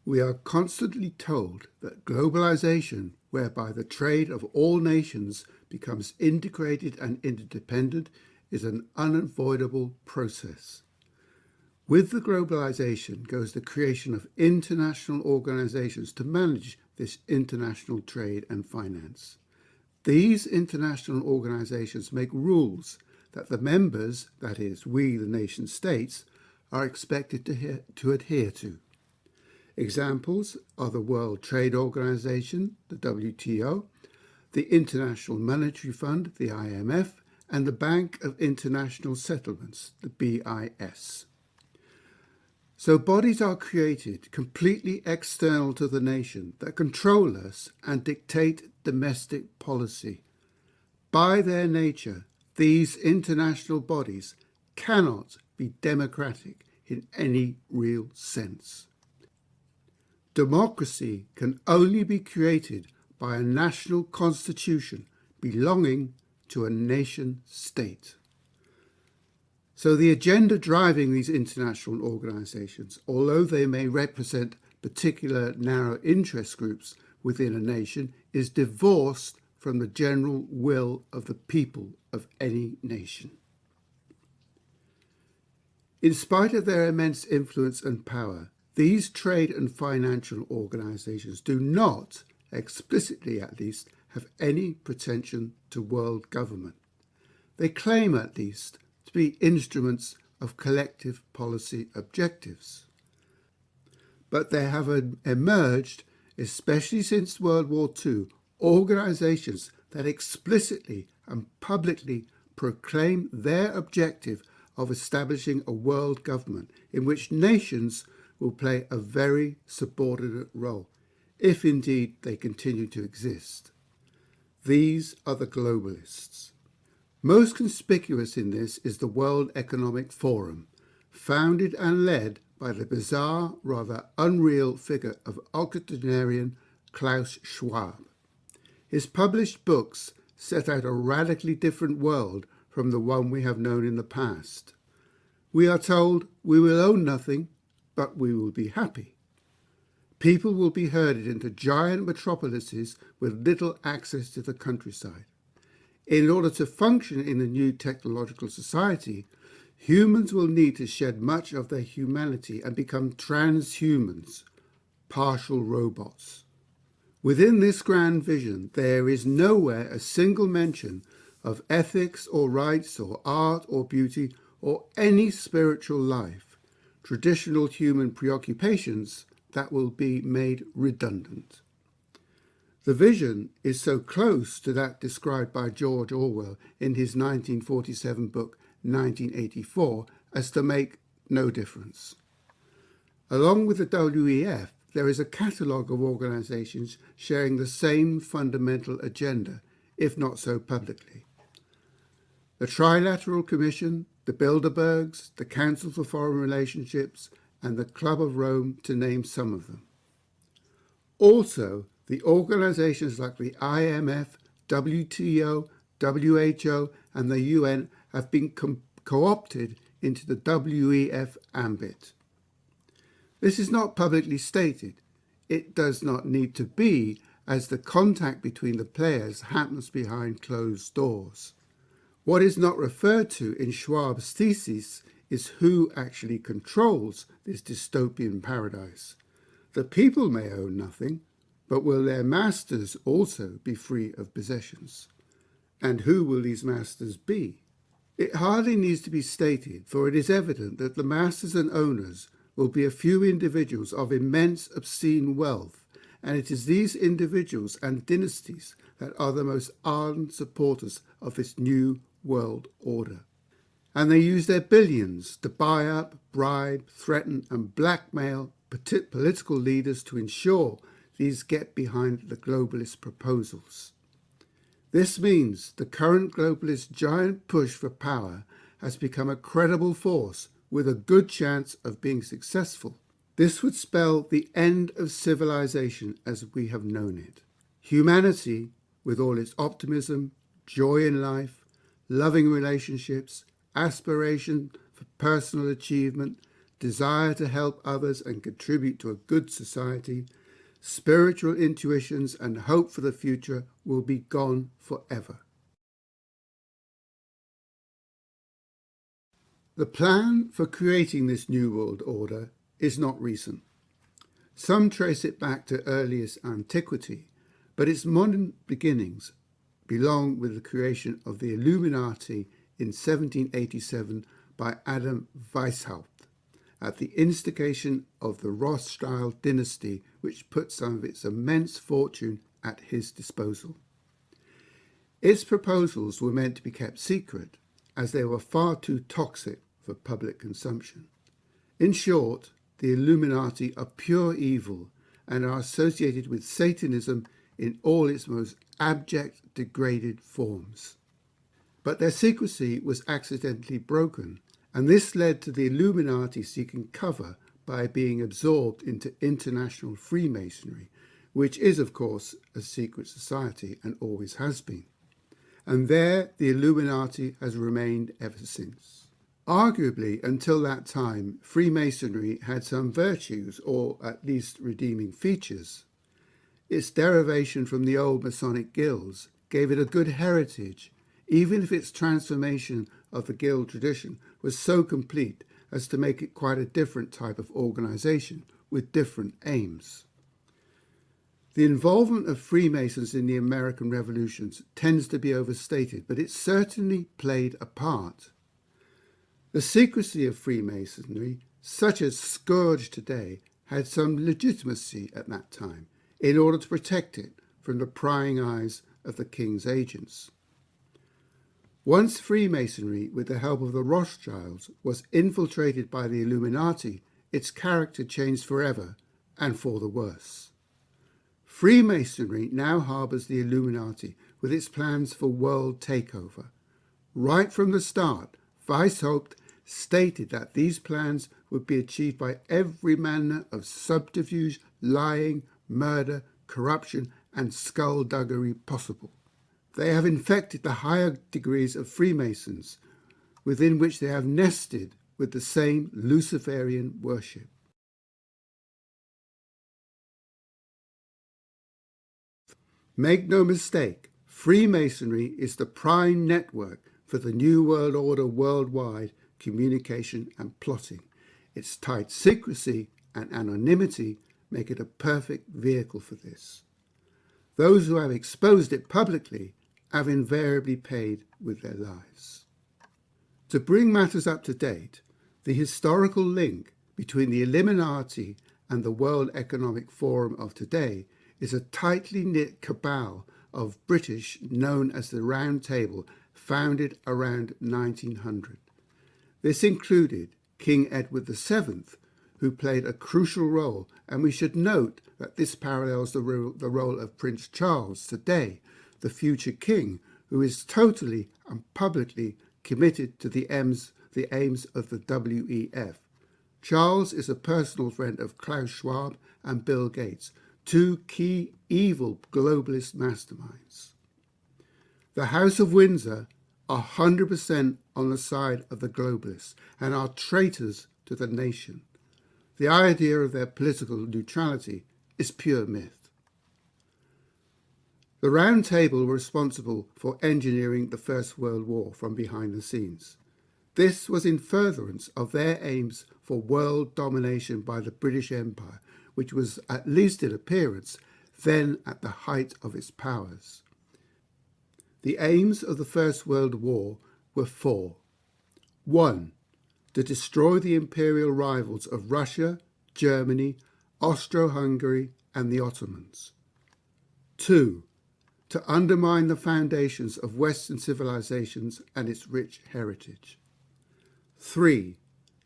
We are constantly told that globalisation, whereby the trade of all nations becomes integrated and interdependent, is an unavoidable process. With the globalisation goes the creation of international organisations to manage this international trade and finance. These international organisations make rules that the members, that is, we, the nation states, are expected to adhere to. Examples are the World Trade Organization, the WTO, the International Monetary Fund, the IMF, and the Bank of International Settlements, the BIS. So bodies are created completely external to the nation that control us and dictate domestic policy. By their nature, these international bodies cannot be democratic in any real sense. Democracy can only be created by a national constitution belonging to a nation state. So the agenda driving these international organizations, although they may represent particular narrow interest groups within a nation, is divorced from the general will of the people of any nation. In spite of their immense influence and power, these trade and financial organizations do not, explicitly at least, have any pretension to world government. They claim, at least, to be instruments of collective policy objectives. But there have emerged, especially since World War II, organizations that explicitly and publicly proclaim their objective of establishing a world government in which nations will play a very subordinate role, if indeed they continue to exist. These are the globalists. Most conspicuous in this is the World Economic Forum, founded and led by the bizarre, rather unreal figure of octogenarian Klaus Schwab. His published books set out a radically different world from the one we have known in the past. We are told we will own nothing, but we will be happy. People will be herded into giant metropolises with little access to the countryside. In order to function in the new technological society, humans will need to shed much of their humanity and become transhumans, partial robots. Within this grand vision, there is nowhere a single mention of ethics or rights or art or beauty or any spiritual life, traditional human preoccupations that will be made redundant. The vision is so close to that described by George Orwell in his 1947 book 1984 as to make no difference. Along with the WEF, there is a catalogue of organisations sharing the same fundamental agenda, if not so publicly. The Trilateral Commission, the Bilderbergs, the Council for Foreign Relationships, and the Club of Rome, to name some of them. Also, the organisations like the IMF, WTO, WHO, and the UN have been co-opted into the WEF ambit. This is not publicly stated. It does not need to be, as the contact between the players happens behind closed doors. What is not referred to in Schwab's thesis is who actually controls this dystopian paradise. The people may own nothing, but will their masters also be free of possessions? And who will these masters be? It hardly needs to be stated, for it is evident that the masters and owners will be a few individuals of immense obscene wealth, and it is these individuals and dynasties that are the most ardent supporters of this new world order. And they use their billions to buy up, bribe, threaten and blackmail political leaders to ensure these get behind the globalist proposals. This means the current globalist giant push for power has become a credible force with a good chance of being successful. This would spell the end of civilization as we have known it. Humanity, with all its optimism, joy in life, loving relationships, aspiration for personal achievement, desire to help others and contribute to a good society, spiritual intuitions and hope for the future will be gone forever. The plan for creating this new world order is not recent. Some trace it back to earliest antiquity, but its modern beginnings belong with the creation of the Illuminati in 1787 by Adam Weishaupt, at the instigation of the Rothschild dynasty, which put some of its immense fortune at his disposal. Its proposals were meant to be kept secret, as they were far too toxic for public consumption. In short, the Illuminati are pure evil and are associated with Satanism in all its most abject, degraded forms. But their secrecy was accidentally broken, and this led to the Illuminati seeking cover by being absorbed into international Freemasonry, which is, of course, a secret society and always has been. And there the Illuminati has remained ever since. Arguably, until that time, Freemasonry had some virtues, or at least redeeming features. Its derivation from the old Masonic guilds gave it a good heritage, even if its transformation of the guild tradition was so complete as to make it quite a different type of organization with different aims. The involvement of Freemasons in the American revolutions tends to be overstated, but it certainly played a part. The secrecy of Freemasonry, such as scourged today, had some legitimacy at that time in order to protect it from the prying eyes of the king's agents. Once Freemasonry, with the help of the Rothschilds, was infiltrated by the Illuminati, its character changed forever, and for the worse. Freemasonry now harbours the Illuminati with its plans for world takeover. Right from the start, Weishaupt stated that these plans would be achieved by every manner of subterfuge, lying, murder, corruption, and skullduggery possible. They have infected the higher degrees of Freemasons, within which they have nested with the same Luciferian worship. Make no mistake, Freemasonry is the prime network for the New World Order worldwide communication and plotting. Its tight secrecy and anonymity make it a perfect vehicle for this. Those who have exposed it publicly have invariably paid with their lives. To bring matters up to date, the historical link between the Illuminati and the World Economic Forum of today is a tightly knit cabal of British known as the Round Table, founded around 1900. This included King Edward VII, who played a crucial role, and we should note that this parallels the role of Prince Charles today, the future king, who is totally and publicly committed to the aims of the WEF. Charles is a personal friend of Klaus Schwab and Bill Gates, two key evil globalist masterminds. The House of Windsor are 100% on the side of the globalists and are traitors to the nation. The idea of their political neutrality is pure myth. The Round Table were responsible for engineering the First World War from behind the scenes. This was in furtherance of their aims for world domination by the British Empire, which was, at least in appearance, then at the height of its powers. The aims of the First World War were four. 1. To destroy the imperial rivals of Russia, Germany, Austro-Hungary, and the Ottomans. 2. To undermine the foundations of Western civilizations and its rich heritage. 3.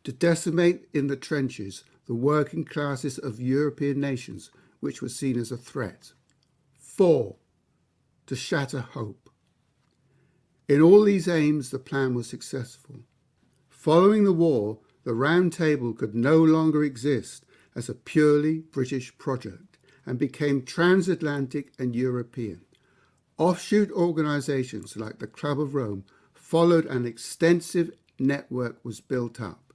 To decimate in the trenches the working classes of European nations, which were seen as a threat. 4. To shatter hope. In all these aims, the plan was successful. Following the war, the Round Table could no longer exist as a purely British project and became transatlantic and European. Offshoot organizations like the Club of Rome followed, and an extensive network was built up.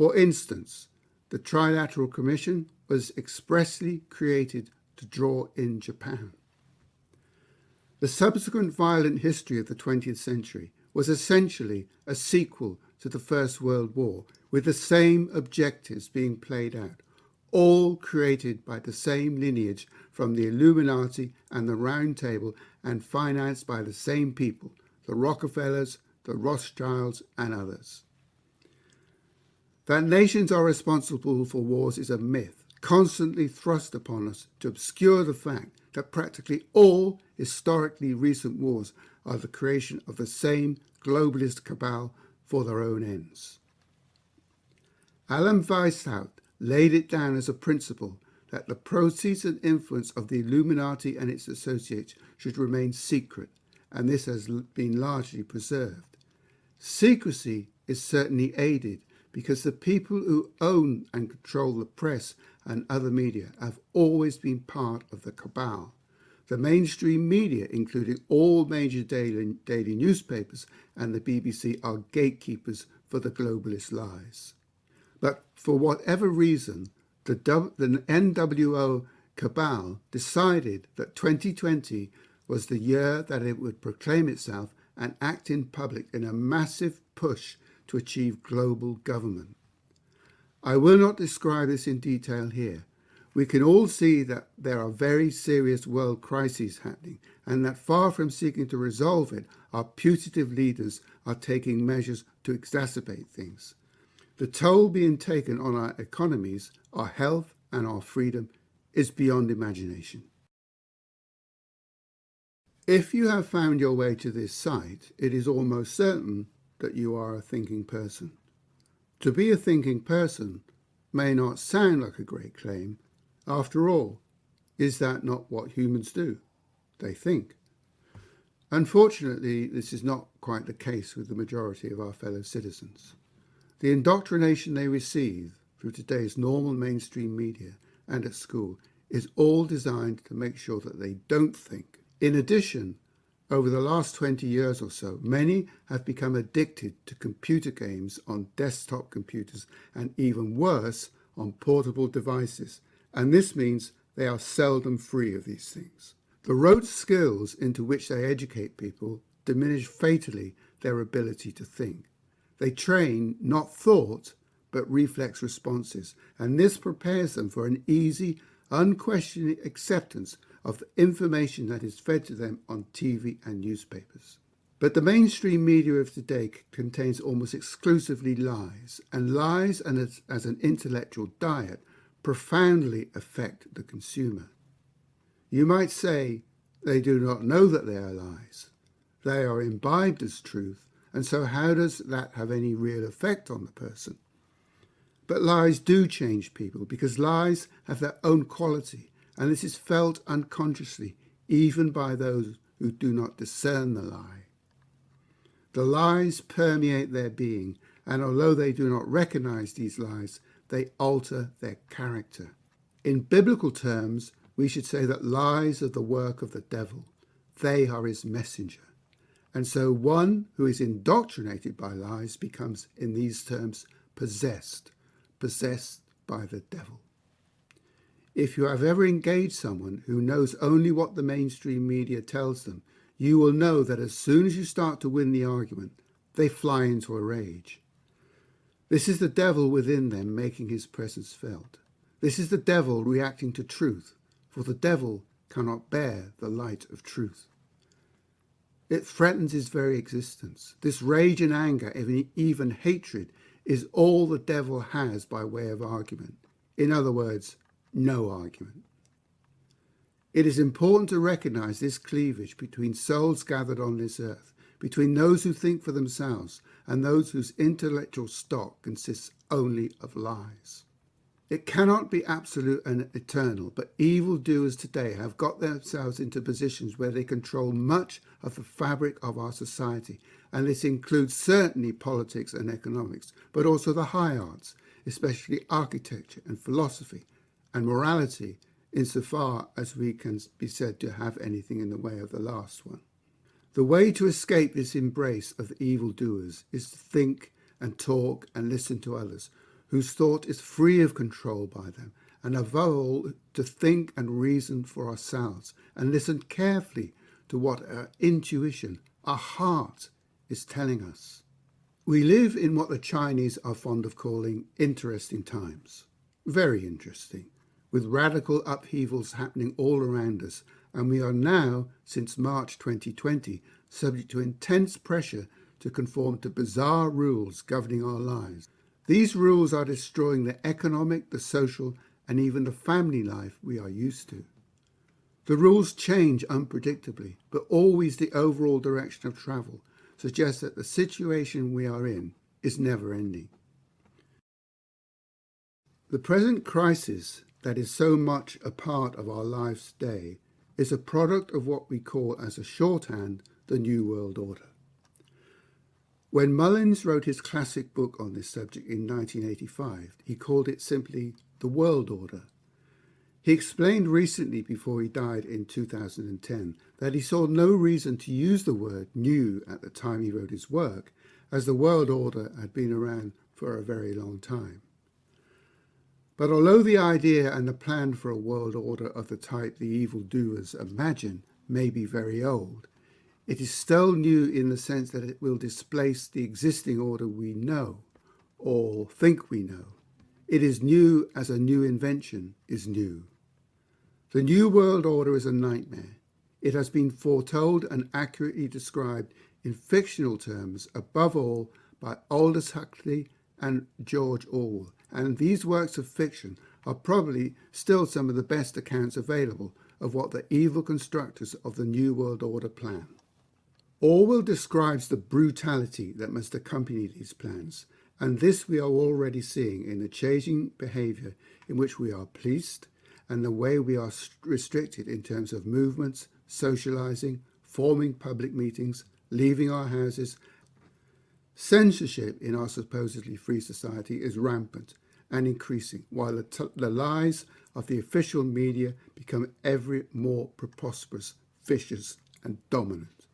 For instance, the Trilateral Commission was expressly created to draw in Japan. The subsequent violent history of the 20th century was essentially a sequel to the First World War, with the same objectives being played out, all created by the same lineage from the Illuminati and the Round Table and financed by the same people, the Rockefellers, the Rothschilds and others. That nations are responsible for wars is a myth, constantly thrust upon us to obscure the fact that practically all historically recent wars are the creation of the same globalist cabal for their own ends. Alan Weishaupt laid it down as a principle that the proceeds and influence of the Illuminati and its associates should remain secret, and this has been largely preserved. Secrecy is certainly aided because the people who own and control the press and other media have always been part of the cabal. The mainstream media, including all major daily newspapers and the BBC, are gatekeepers for the globalist lies. But for whatever reason, the NWO cabal decided that 2020 was the year that it would proclaim itself and act in public in a massive push to achieve global government. I will not describe this in detail here. We can all see that there are very serious world crises happening, and that far from seeking to resolve it, our putative leaders are taking measures to exacerbate things. The toll being taken on our economies, our health and our freedom is beyond imagination. If you have found your way to this site, it is almost certain that you are a thinking person. To be a thinking person may not sound like a great claim. After all, is that not what humans do? They think. Unfortunately, this is not quite the case with the majority of our fellow citizens. The indoctrination they receive through today's normal mainstream media and at school is all designed to make sure that they don't think. In addition, over the last 20 years or so, many have become addicted to computer games on desktop computers and even worse, on portable devices. And this means they are seldom free of these things. The rote skills into which they educate people diminish fatally their ability to think. They train not thought, but reflex responses, and this prepares them for an easy, unquestioning acceptance of the information that is fed to them on TV and newspapers. But the mainstream media of today contains almost exclusively lies, and lies as an intellectual diet profoundly affect the consumer. You might say they do not know that they are lies. They are imbibed as truth, and so how does that have any real effect on the person? But lies do change people because lies have their own quality, and this is felt unconsciously even by those who do not discern the lie. The lies permeate their being, and although they do not recognize these lies, they alter their character. In biblical terms, we should say that lies are the work of the devil. They are his messenger. And so one who is indoctrinated by lies becomes, in these terms, possessed by the devil. If you have ever engaged someone who knows only what the mainstream media tells them, you will know that as soon as you start to win the argument, they fly into a rage. This is the devil within them making his presence felt. This is the devil reacting to truth, for the devil cannot bear the light of truth. It threatens his very existence. This rage and anger, even hatred, is all the devil has by way of argument. In other words, no argument. It is important to recognize this cleavage between souls gathered on this earth, between those who think for themselves and those whose intellectual stock consists only of lies. It cannot be absolute and eternal, but evildoers today have got themselves into positions where they control much of the fabric of our society, and this includes certainly politics and economics, but also the high arts, especially architecture and philosophy and morality, insofar as we can be said to have anything in the way of the last one. The way to escape this embrace of the evildoers is to think and talk and listen to others whose thought is free of control by them, and above all, to think and reason for ourselves and listen carefully to what our intuition, our heart, is telling us. We live in what the Chinese are fond of calling interesting times. Very interesting, with radical upheavals happening all around us, and we are now, since March 2020, subject to intense pressure to conform to bizarre rules governing our lives. These rules are destroying the economic, the social, and even the family life we are used to. The rules change unpredictably, but always the overall direction of travel suggests that the situation we are in is never ending. The present crisis that is so much a part of our lives today is a product of what we call as a shorthand the New World Order. When Mullins wrote his classic book on this subject in 1985, he called it simply the World Order. He explained recently, before he died in 2010, that he saw no reason to use the word new at the time he wrote his work, as the world order had been around for a very long time. But although the idea and the plan for a world order of the type the evildoers imagine may be very old, it is still new in the sense that it will displace the existing order we know, or think we know. It is new as a new invention is new. The New World Order is a nightmare. It has been foretold and accurately described in fictional terms, above all, by Aldous Huxley and George Orwell, and these works of fiction are probably still some of the best accounts available of what the evil constructors of the New World Order plan. Orwell describes the brutality that must accompany these plans, and this we are already seeing in the changing behaviour in which we are policed and the way we are restricted in terms of movements, socialising, forming public meetings, leaving our houses. Censorship in our supposedly free society is rampant and increasing, while the lies of the official media become ever more preposterous, vicious and dominant.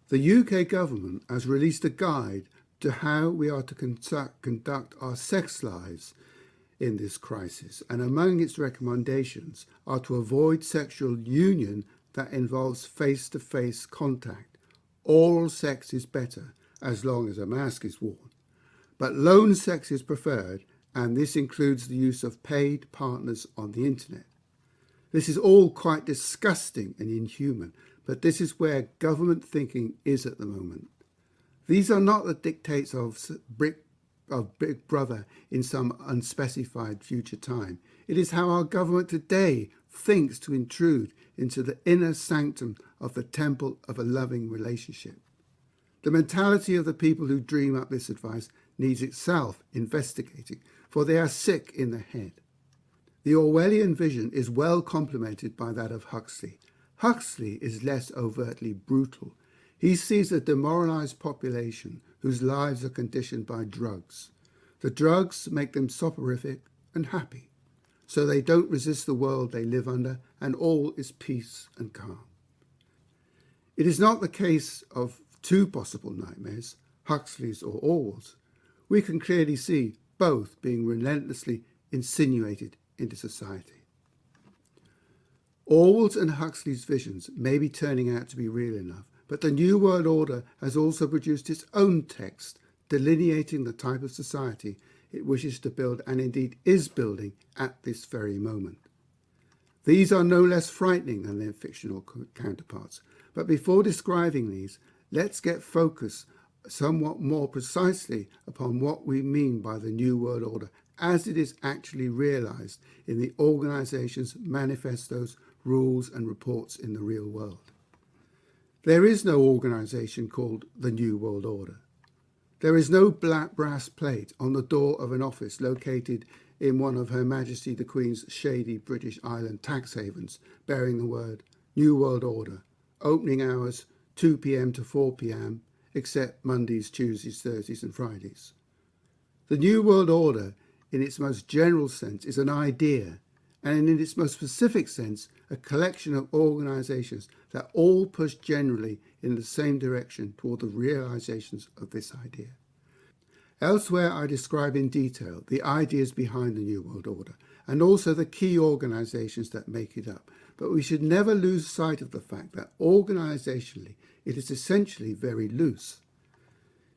The UK government has released a guide to how we are to conduct our sex lives in this crisis, and among its recommendations are to avoid sexual union that involves face-to-face contact. Oral sex is better as long as a mask is worn, but lone sex is preferred, and this includes the use of paid partners on the internet. This is all quite disgusting and inhuman, but this is where government thinking is at the moment. These are not the dictates of Big Brother in some unspecified future time. It is how our government today thinks to intrude into the inner sanctum of the temple of a loving relationship. The mentality of the people who dream up this advice needs itself investigating, for they are sick in the head. The Orwellian vision is well complemented by that of Huxley. Huxley is less overtly brutal. He sees a demoralised population whose lives are conditioned by drugs. The drugs make them soporific and happy, so they don't resist the world they live under, and all is peace and calm. It is not the case of two possible nightmares, Huxley's or Orwell's. We can clearly see both being relentlessly insinuated into society. Orwell's and Huxley's visions may be turning out to be real enough, but the New World Order has also produced its own text delineating the type of society it wishes to build and indeed is building at this very moment. These are no less frightening than their fictional counterparts, but before describing these, let's get focused somewhat more precisely upon what we mean by the New World Order as it is actually realised in the organisations, manifestos, rules and reports in the real world. There is no organisation called the New World Order. There is no black brass plate on the door of an office located in one of Her Majesty the Queen's shady British Island tax havens bearing the word New World Order, opening hours 2 p.m. to 4 p.m, except Mondays, Tuesdays, Thursdays and Fridays. The New World Order, in its most general sense, is an idea, and in its most specific sense, a collection of organisations that all push generally in the same direction toward the realisations of this idea. Elsewhere, I describe in detail the ideas behind the New World Order and also the key organizations that make it up. But we should never lose sight of the fact that organizationally, it is essentially very loose.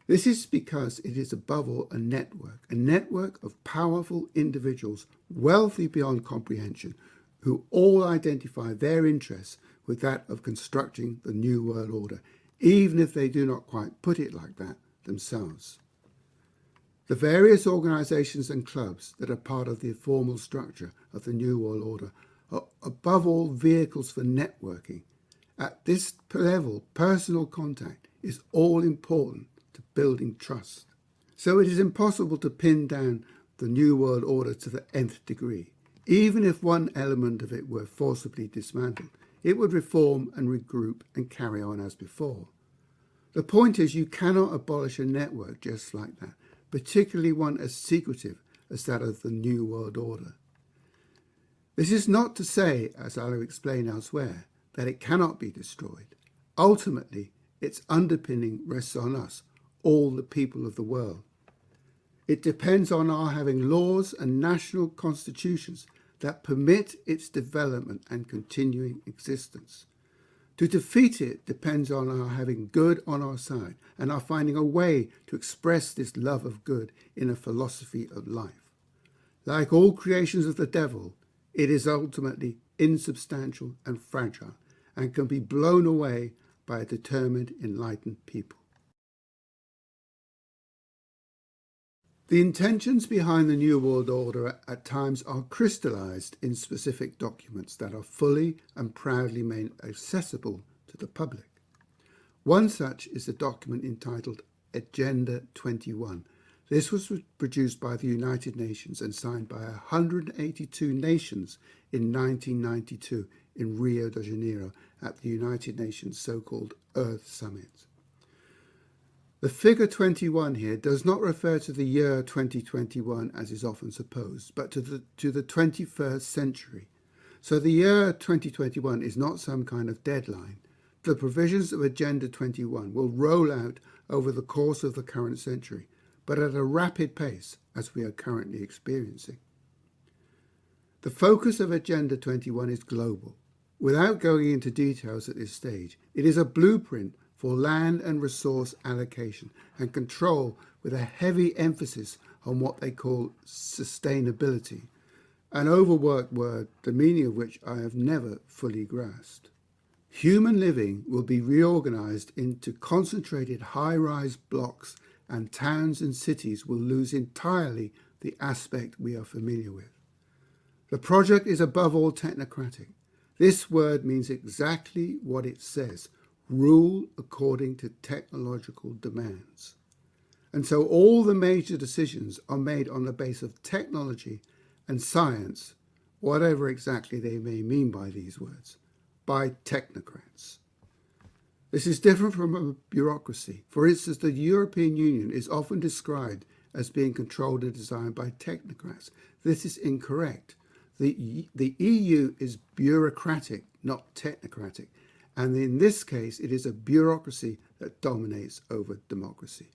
This is because it is above all a network of powerful individuals, wealthy beyond comprehension, who all identify their interests with that of constructing the New World Order, even if they do not quite put it like that themselves. The various organizations and clubs that are part of the formal structure of the New World Order are above all vehicles for networking. At this level, personal contact is all important to building trust. So it is impossible to pin down the New World Order to the nth degree. Even if one element of it were forcibly dismantled, it would reform and regroup and carry on as before. The point is, you cannot abolish a network just like that, particularly one as secretive as that of the New World Order. This is not to say, as I'll explain elsewhere, that it cannot be destroyed. Ultimately, its underpinning rests on us, all the people of the world. It depends on our having laws and national constitutions that permit its development and continuing existence. To defeat it depends on our having good on our side and our finding a way to express this love of good in a philosophy of life. Like all creations of the devil, it is ultimately insubstantial and fragile and can be blown away by a determined, enlightened people. The intentions behind the New World Order at times are crystallized in specific documents that are fully and proudly made accessible to the public. One such is a document entitled Agenda 21. This was produced by the United Nations and signed by 182 nations in 1992 in Rio de Janeiro at the United Nations so-called Earth Summit. The figure 21 here does not refer to the year 2021 as is often supposed, but to the 21st century. So the year 2021 is not some kind of deadline. The provisions of Agenda 21 will roll out over the course of the current century, but at a rapid pace as we are currently experiencing. The focus of Agenda 21 is global. Without going into details at this stage, it is a blueprint for land and resource allocation and control with a heavy emphasis on what they call sustainability, an overworked word, the meaning of which I have never fully grasped. Human living will be reorganized into concentrated high-rise blocks, and towns and cities will lose entirely the aspect we are familiar with. The project is above all technocratic. This word means exactly what it says: rule according to technological demands. And so all the major decisions are made on the basis of technology and science, whatever exactly they may mean by these words, by technocrats. This is different from a bureaucracy. For instance, the European Union is often described as being controlled and designed by technocrats. This is incorrect. The EU is bureaucratic, not technocratic. And in this case, it is a bureaucracy that dominates over democracy.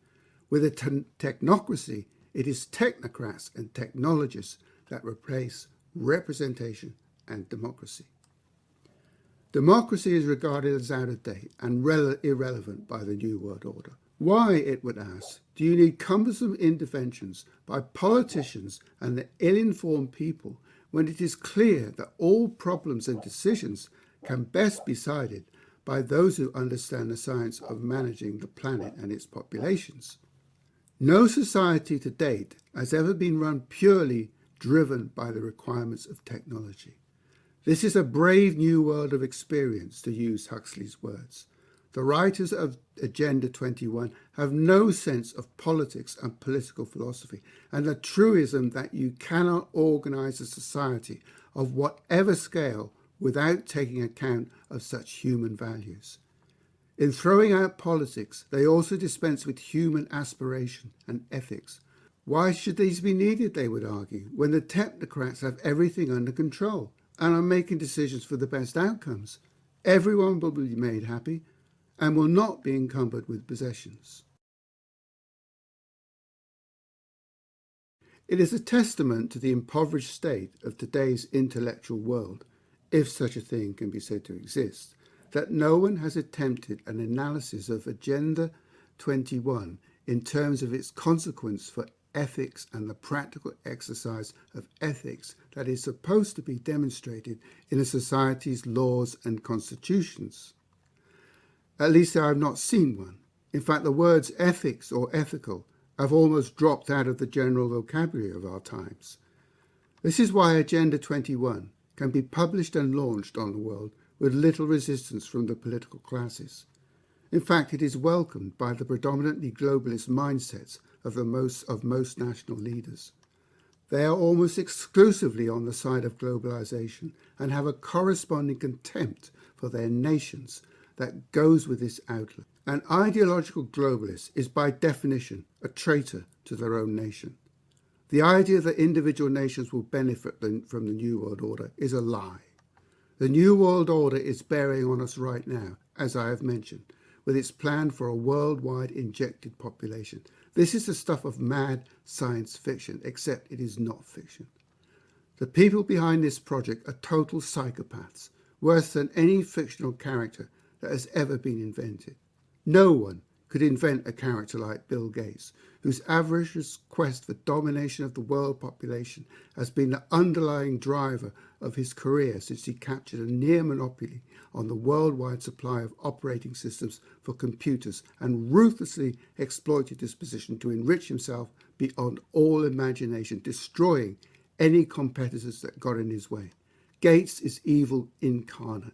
With a technocracy, it is technocrats and technologists that replace representation and democracy. Democracy is regarded as out of date and irrelevant by the New World Order. Why, it would ask, do you need cumbersome interventions by politicians and the ill-informed people when it is clear that all problems and decisions can best be decided by those who understand the science of managing the planet and its populations? No society to date has ever been run purely driven by the requirements of technology. This is a brave new world of experience, to use Huxley's words. The writers of Agenda 21 have no sense of politics and political philosophy, and the truism that you cannot organize a society of whatever scale without taking account of such human values. In throwing out politics, they also dispense with human aspiration and ethics. Why should these be needed, they would argue, when the technocrats have everything under control and are making decisions for the best outcomes? Everyone will be made happy and will not be encumbered with possessions. It is a testament to the impoverished state of today's intellectual world, if such a thing can be said to exist, that no one has attempted an analysis of Agenda 21 in terms of its consequence for ethics and the practical exercise of ethics that is supposed to be demonstrated in a society's laws and constitutions. At least I have not seen one. In fact, the words ethics or ethical have almost dropped out of the general vocabulary of our times. This is why Agenda 21 can be published and launched on the world with little resistance from the political classes. In fact, it is welcomed by the predominantly globalist mindsets of most national leaders. They are almost exclusively on the side of globalisation and have a corresponding contempt for their nations that goes with this outlook. An ideological globalist is by definition a traitor to their own nation. The idea that individual nations will benefit from the New World Order is a lie. The New World Order is bearing on us right now, as I have mentioned, with its plan for a worldwide injected population. This is the stuff of mad science fiction, except it is not fiction. The people behind this project are total psychopaths, worse than any fictional character that has ever been invented. No one could invent a character like Bill Gates, whose avaricious quest for domination of the world population has been the underlying driver of his career since he captured a near monopoly on the worldwide supply of operating systems for computers and ruthlessly exploited this position to enrich himself beyond all imagination, destroying any competitors that got in his way. Gates is evil incarnate.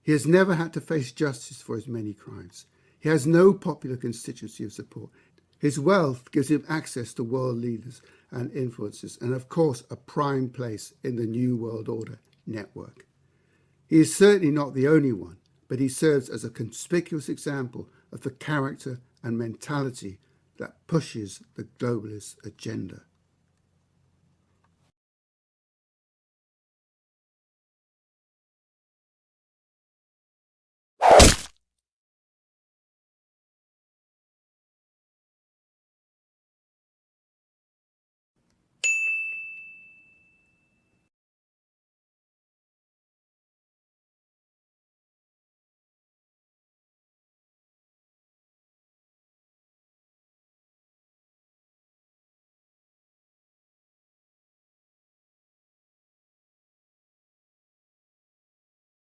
He has never had to face justice for his many crimes. He has no popular constituency of support. His wealth gives him access to world leaders and influences, and of course a prime place in the New World Order network. He is certainly not the only one, but he serves as a conspicuous example of the character and mentality that pushes the globalist agenda.